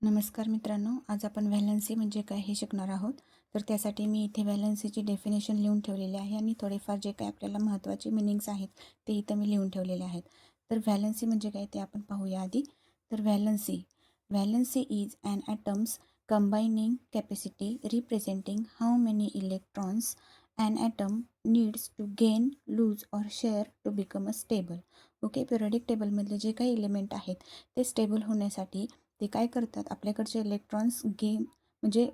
नमस्कार मित्रांनो, आज आपण व्हॅलन्सी म्हणजे काय हे शिकणार आहोत. तर त्यासाठी मी इथे व्हॅलन्सीची डेफिनेशन लिहून ठेवलेली आहे आणि थोडेफार जे काही आपल्याला महत्त्वाचे मिनिंग्स आहेत ते इथं मी लिहून ठेवलेले आहेत. तर व्हॅलन्सी म्हणजे काय ते आपण पाहूया आधी. तर valency is an atom's combining capacity representing how many electrons an atom needs to gain, lose or share to become a stable. Okay, periodic टेबलमधले जे काही एलिमेंट आहेत ते स्टेबल होण्यासाठी ते काय करतात, आपल्याकडचे इलेक्ट्रॉन्स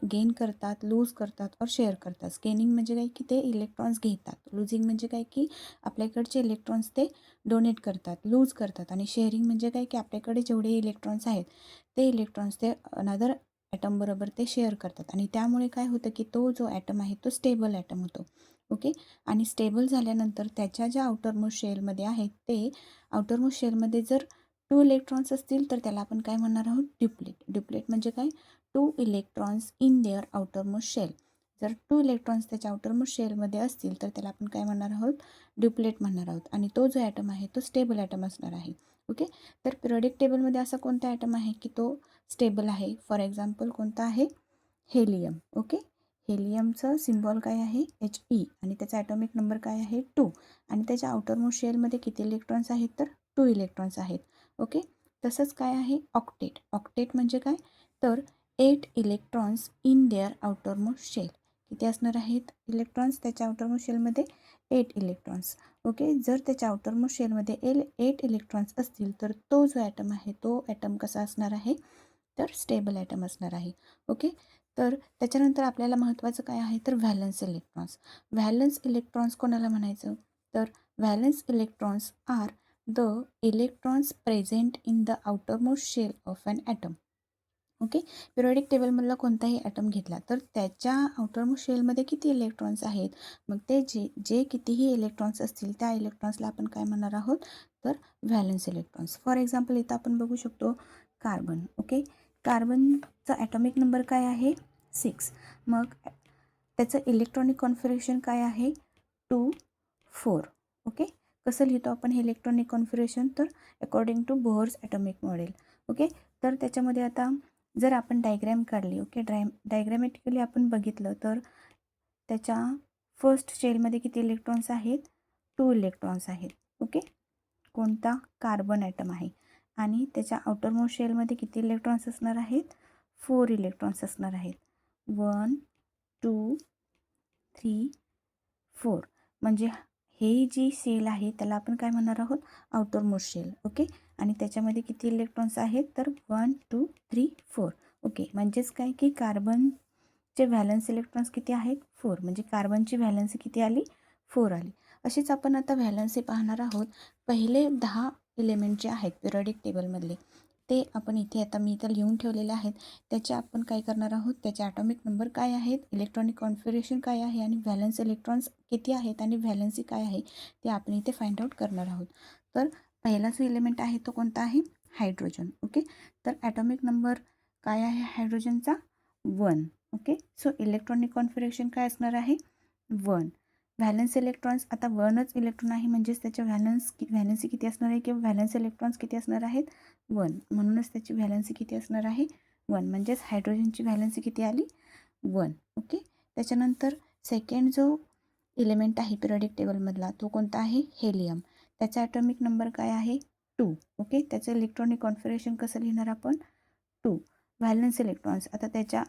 गेन करतात, लूज करतात और शेअर करतात. गेनिंग म्हणजे काय की ते इलेक्ट्रॉन्स घेतात, लूजिंग म्हणजे काय की आपल्याकडचे इलेक्ट्रॉन्स ते डोनेट करतात, लूज करतात. आणि शेअरिंग म्हणजे काय की आपल्याकडे जेवढे इलेक्ट्रॉन्स आहेत ते इलेक्ट्रॉन्स ते अनदर ॲटमबरोबर ते शेअर करतात. आणि त्यामुळे काय होतं की तो जो ॲटम आहे तो स्टेबल ॲटम होतो. ओके, आणि स्टेबल झाल्यानंतर त्याच्या ज्या आउटरमोस्ट शेलमध्ये आहेत ते आउटरमोस्ट शेलमध्ये जर 2 इलेक्ट्रॉन्स असतील तर त्याला आपण काय म्हणणार आहोत, ड्युप्लेट म्हणजे काय, 2 electrons in their outermost shell. जर 2 इलेक्ट्रॉन्स त्याच्या आउटरमोस्ट शेलमध्ये असतील तर त्याला आपण काय म्हणणार आहोत, ड्युप्लेट म्हणणार आहोत. आणि तो जो ॲटम आहे तो स्टेबल ॲटम असणार आहे. ओके, तर पिरियडिक टेबलमध्ये असा कोणता ॲटम आहे की तो स्टेबल आहे. फॉर एक्झाम्पल कोणता आहे, हेलियम. ओके, हेलियमचं सिम्बॉल काय आहे, He, आणि त्याचा ॲटॉमिक नंबर काय आहे, 2. आणि त्याच्या आउटरमोस्ट शेलमध्ये किती इलेक्ट्रॉन्स आहेत तर 2 इलेक्ट्रॉन्स आहेत. ओके, तसंच काय आहे, ऑक्टेट म्हणजे काय, तर 8 electrons in their outermost shell. किती असणार आहेत इलेक्ट्रॉन्स त्याच्या आउटरमोस्ट शेलमध्ये, 8 इलेक्ट्रॉन्स. ओके, जर त्याच्या आउटरमोस्ट शेलमध्ये 8 इलेक्ट्रॉन्स असतील तर तो जो ॲटम आहे तो ॲटम कसा असणार आहे, तर स्टेबल ॲटम असणार आहे. ओके, तर त्याच्यानंतर आपल्याला महत्त्वाचं काय आहे तर व्हॅलन्स इलेक्ट्रॉन्स कोणाला म्हणायचं, तर valence electrons are the electrons present in the outermost shell of an atom. Okay, periodic टेबलमधला कोणताही ॲटम घेतला तर त्याच्या आउटरमोस्ट शेलमध्ये किती इलेक्ट्रॉन्स आहेत, मग ते जे कितीही इलेक्ट्रॉन्स असतील त्या इलेक्ट्रॉन्सला आपण काय म्हणणार आहोत, तर व्हॅलन्स इलेक्ट्रॉन्स. फॉर एक्झाम्पल इथं आपण बघू शकतो कार्बन. ओके, कार्बनचा ॲटॉमिक नंबर काय आहे, 6. मग त्याचं इलेक्ट्रॉनिक कॉन्फिगरेशन काय आहे, 2 4. ओके, कसं लिहितो आपण हे इलेक्ट्रॉनिक कॉन्फिगरेशन, तर according to Bohr's atomic model. Okay, तर त्याच्यामध्ये आता जर आपण डायग्रॅम काढली, ओके, डायग्रॅमॅटिकली आपण बघितलं तर त्याच्या फर्स्ट शेलमध्ये किती इलेक्ट्रॉन्स आहेत, 2 इलेक्ट्रॉन्स आहेत. ओके, कोणता, कार्बन ॲटम आहे. आणि त्याच्या आउटरमोस्ट शेलमध्ये किती इलेक्ट्रॉन्स असणार आहेत, 4 इलेक्ट्रॉन्स असणार आहेत. 1 2 3 4. म्हणजे हे जी सेल आहे त्याला आपण काय म्हणणार आहोत, आउटरमोस्ट शेल. ओके, आणि त्याच्यामध्ये किती इलेक्ट्रॉन्स आहेत तर 1 2 3 4. ओके, म्हणजेच काय की कार्बनचे व्हॅलन्स इलेक्ट्रॉन्स किती आहेत, 4. म्हणजे कार्बनची व्हॅलन्सी किती आली, 4 आली. अशीच आपण आता व्हॅलन्सी पाहणार आहोत. पहिले 10 एलिमेंट जे आहेत पिरियडिक टेबलमधले ते आपण मी इथं लिहून ठेवलेले आहेत. त्याचे आपण काय करणार आहोत, त्याचे ॲटॉमिक नंबर काय आहेत, इलेक्ट्रॉनिक कॉन्फिगरेशन काय आहे आणि व्हॅलन्स इलेक्ट्रॉन्स किती आहेत आणि व्हॅलन्सी काय आहे ते आपण इथे फाइंड आउट करणार आहोत. तर पहिला जो एलिमेंट आहे तो कोणता आहे, हायड्रोजन. ओके, तर ॲटॉमिक नंबर काय आहे हायड्रोजनचा, 1. ओके, सो इलेक्ट्रॉनिक कॉन्फिगरेशन काय असणार आहे, 1. व्हॅलन्स इलेक्ट्रॉन्स आता 1च इलेक्ट्रॉन आहे म्हणजेच त्याच्या व्हॅलन्सी किती असणार आहे किंवा व्हॅलन्स इलेक्ट्रॉन्स किती असणार आहेत, 1. म्हणूनच त्याची व्हॅलन्सी किती असणार आहे, 1. म्हणजेच हायड्रोजनची व्हॅलन्सी किती आली, 1. ओके, त्याच्यानंतर सेकंड जो एलिमेंट आहे पिरियडिक टेबलमधला तो कोणता आहे, हेलियम. त्याचा ॲटॉमिक नंबर काय आहे, 2. ओके, त्याचं इलेक्ट्रॉनिक कॉन्फिगरेशन कसं लिहिणार आपण, 2. व्हॅलन्स इलेक्ट्रॉन्स आता त्याच्या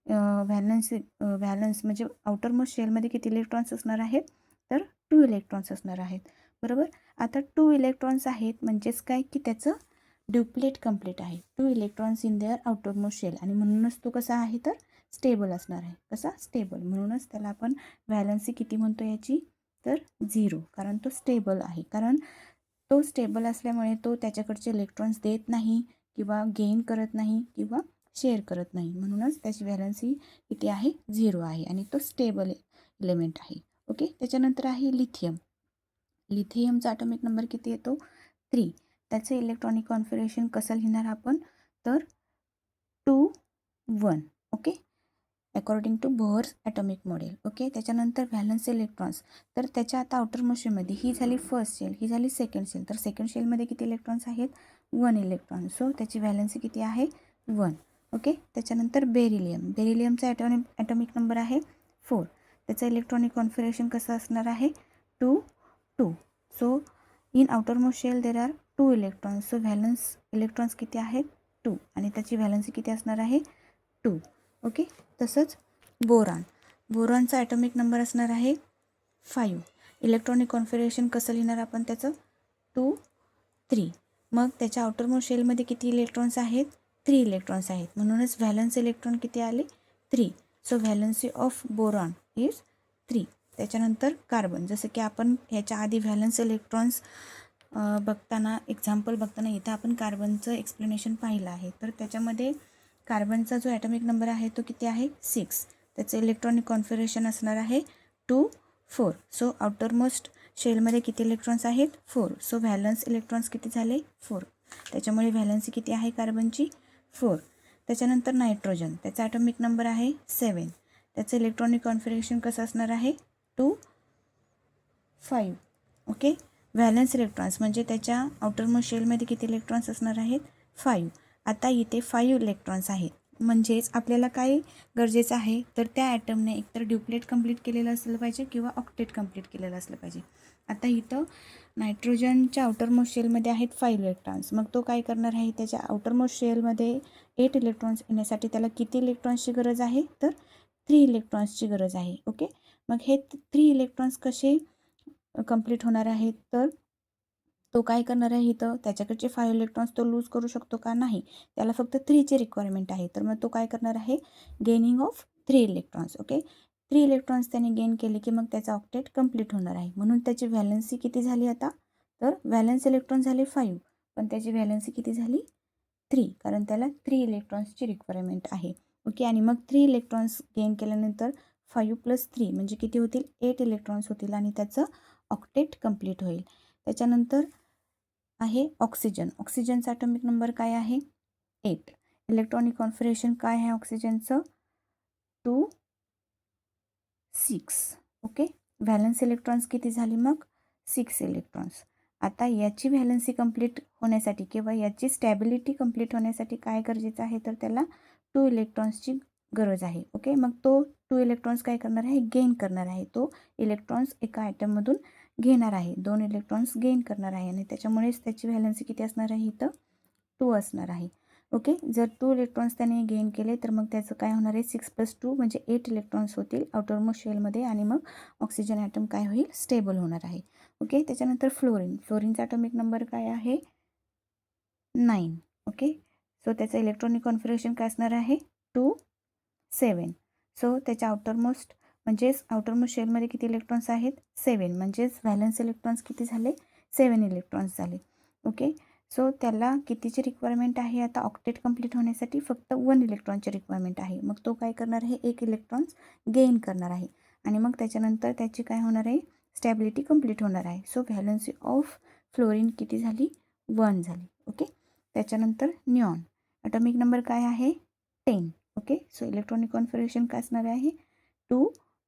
व्हॅलन्स म्हणजे आउटरमोस्ट शेलमध्ये किती इलेक्ट्रॉन्स असणार आहेत, तर 2 इलेक्ट्रॉन्स असणार आहेत. बरोबर, आता 2 इलेक्ट्रॉन्स आहेत म्हणजेच काय की त्याचं ड्युप्लेट कंप्लीट आहे, 2 electrons in their outermost shell. आणि म्हणूनच तो कसा आहे तर स्टेबल असणार आहे. कसा, स्टेबल. म्हणूनच त्याला आपण व्हॅलन्सी किती म्हणतो याची, तर 0. कारण तो स्टेबल आहे. कारण तो स्टेबल असल्यामुळे तो त्याच्याकडचे इलेक्ट्रॉन्स देत नाही किंवा गेन करत नाही किंवा शेअर करत नाही. म्हणूनच त्याची व्हॅलन्सी किती आहे, 0 आहे आणि तो स्टेबल एलिमेंट आहे. ओके, त्याच्यानंतर आहे लिथियम. लिथियमचा ॲटॉमिक नंबर किती येतो, 3. त्याचं इलेक्ट्रॉनिक कॉन्फिगरेशन कसं लिहिणार आपण, तर 2 1. Okay, according to Bohr's atomic model. Okay, त्याच्यानंतर व्हॅलन्स इलेक्ट्रॉन्स, तर त्याच्या आता आउटरमोस्ट शेलमध्ये ही झाली फर्स्ट शेल, ही झाली सेकंड शेल. तर सेकंड शेलमध्ये किती इलेक्ट्रॉन्स आहेत, 1 इलेक्ट्रॉन. सो त्याची व्हॅलन्सी किती आहे, 1. ओके. त्याच्यानंतर बेरिलियमचा ॲटॉमिक नंबर आहे 4. त्याचं इलेक्ट्रॉनिक कॉन्फिगरेशन कसं असणार आहे 2 2. So in outermost shell there are 2 electrons. So valence electrons किती आहेत 2 आणि त्याची व्हॅलन्सी किती असणार आहे 2. ओके. तसंच बोरॉनचा ॲटॉमिक नंबर असणार आहे 5. इलेक्ट्रॉनिक कॉन्फिगरेशन कसं लिहिणार आपण त्याचं 2 3. मग त्याच्या आउटरमोस्ट शेलमध्ये किती इलेक्ट्रॉन्स आहेत 3 इलेक्ट्रॉन्स आहेत. म्हणूनच व्हॅलन्स इलेक्ट्रॉन किती आले 3. So valency of boron is 3. त्याच्यानंतर कार्बन, जसं की आपण ह्याच्या आधी व्हॅलन्स इलेक्ट्रॉन्स बघताना एक्झाम्पल बघताना इथं आपण कार्बनचं एक्सप्लेनेशन पाहिलं आहे. तर त्याच्यामध्ये कार्बनचा जो ॲटॉमिक नंबर आहे तो किती आहे 6. त्याचं इलेक्ट्रॉनिक कॉन्फिगरेशन असणार आहे 2 4. सो आउटरमोस्ट शेलमध्ये किती इलेक्ट्रॉन्स आहेत 4. सो व्हॅलन्स इलेक्ट्रॉन्स किती झाले 4. त्याच्यामुळे व्हॅलन्सी किती आहे कार्बनची 4. त्याच्यानंतर नायट्रोजन, त्याचा ॲटॉमिक नंबर आहे 7. त्याचं इलेक्ट्रॉनिक कॉन्फिगरेशन कसं असणार आहे 2 5. ओके. व्हॅलन्स इलेक्ट्रॉन्स म्हणजे त्याच्या आउटरमोस्ट शेलमध्ये किती इलेक्ट्रॉन्स असणार आहेत 5. आता इथे 5 इलेक्ट्रॉन्स आहेत. म्हणजेच आपल्याला काय गरजेचं आहे तर त्या ॲटमने एकतर ड्युप्लेट कंप्लीट केलेलं असलं पाहिजे किंवा ऑक्टेट कंप्लीट केलेलं असलं पाहिजे. आता इथं नायट्रोजनच्या आउटरमोस्ट शेलमध्ये आहेत 5 इलेक्ट्रॉन्स. मग तो काय करणार आहे त्याच्या आउटरमोस्ट शेलमध्ये 8 इलेक्ट्रॉन्स येण्यासाठी त्याला किती इलेक्ट्रॉन्सची गरज आहे तर 3 इलेक्ट्रॉन्सची गरज आहे. ओके. मग हे 3 इलेक्ट्रॉन्स कसे कंप्लीट होणार आहेत तर तो काय करणार आहे इथं त्याच्याकडचे 5 इलेक्ट्रॉन्स तो लूज करू शकतो का नाही. त्याला फक्त 3ची रिक्वायरमेंट आहे. तर मग तो काय करणार आहे gaining of 3 electrons. Okay. 3 electrons त्याने गेन केले की मग त्याचा ऑक्टेट कंप्लीट होणार आहे. म्हणून त्याची व्हॅलन्सी किती झाली आता तर व्हॅलन्स इलेक्ट्रॉन झाले 5 पण त्याची व्हॅलन्सी किती झाली 3 कारण त्याला 3 इलेक्ट्रॉन्सची रिक्वायरमेंट आहे. ओके. आणि मग 3 इलेक्ट्रॉन्स गेन केल्यानंतर 5 + 3 म्हणजे किती होतील 8 इलेक्ट्रॉन्स होतील आणि त्याचं ऑक्टेट कंप्लीट होईल. त्याच्यानंतर आहे ऑक्सिजनचा ॲटॉमिक नंबर काय आहे 8. इलेक्ट्रॉनिक कॉन्फिगरेशन काय आहे ऑक्सिजनचं 2 6. ओके. व्हॅलन्स इलेक्ट्रॉन्स किती झाली मग 6 इलेक्ट्रॉन्स. आता याची व्हॅलन्सी कंप्लीट होण्यासाठी किंवा याची स्टॅबिलिटी कंप्लीट होण्यासाठी काय गरजेचं आहे तर त्याला 2 इलेक्ट्रॉन्सची गरज आहे. ओके. मग तो 2 इलेक्ट्रॉन्स काय करणार आहे गेन करणार आहे. तो इलेक्ट्रॉन्स एका ॲटममधून घेणार आहे. 2 इलेक्ट्रॉन्स गेन करणार आहे आणि त्याच्यामुळेच त्याची व्हॅलन्सी किती असणार आहे इथं 2 असणार आहे. ओके. जर 2 इलेक्ट्रॉन्स त्याने गेन केले तर मग त्याचं काय होणार आहे 6 + 2 म्हणजे 8 इलेक्ट्रॉन्स होतील आउटरमोस्ट शेलमध्ये आणि मग ऑक्सिजन ॲटम काय होईल स्टेबल होणार आहे. ओके. त्याच्यानंतर फ्लोरीनचा ॲटॉमिक नंबर काय आहे 9. ओके. सो त्याचं इलेक्ट्रॉनिक कॉन्फिगरेशन काय असणार आहे 2 7. सो त्याच्या आउटरमोस्ट शेलमध्ये किती इलेक्ट्रॉन्स आहेत 7 म्हणजेच व्हॅलन्स इलेक्ट्रॉन्स किती झाले 7 इलेक्ट्रॉन्स झाले. ओके. सो त्याला कितीची रिक्वायरमेंट आहे आता ऑक्टेट कंप्लीट होण्यासाठी फक्त 1 इलेक्ट्रॉनची रिक्वायरमेंट आहे. मग तो काय करणार आहे 1 इलेक्ट्रॉन्स गेन करणार आहे आणि मग त्याच्यानंतर त्याची काय होणार आहे स्टॅबिलिटी कंप्लीट होणार आहे. सो व्हॅलन्सी ऑफ फ्लोरीन किती झाली 1 झाली. ओके. त्याच्यानंतर निऑन ॲटॉमिक नंबर काय आहे 10. ओके. सो इलेक्ट्रॉनिक कॉन्फिगरेशन काय असणार आहे 2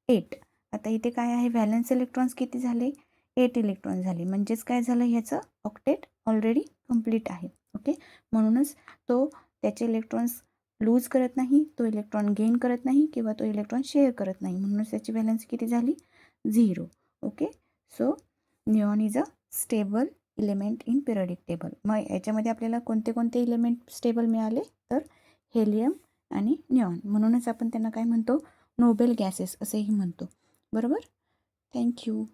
8. आता इथे काय आहे व्हॅलन्स इलेक्ट्रॉन्स किती झाले 8 इलेक्ट्रॉन झाले म्हणजेच काय झालं ह्याचं ऑक्टेट ऑलरेडी कंप्लीट आहे. ओके. म्हणूनच तो त्याचे इलेक्ट्रॉन्स लूज करत नाही, तो इलेक्ट्रॉन गेन करत नाही किंवा तो इलेक्ट्रॉन शेअर करत नाही. म्हणूनच त्याची व्हॅलन्सी किती झाली 0. Okay. So neon is a stable element in periodic table. मग याच्यामध्ये आपल्याला कोणते कोणते इलेमेंट स्टेबल मिळाले तर हेलियम आणि निऑन. म्हणूनच आपण त्यांना काय म्हणतो नोबेल गॅसेस असेही म्हणतो. बरोबर. थँक्यू.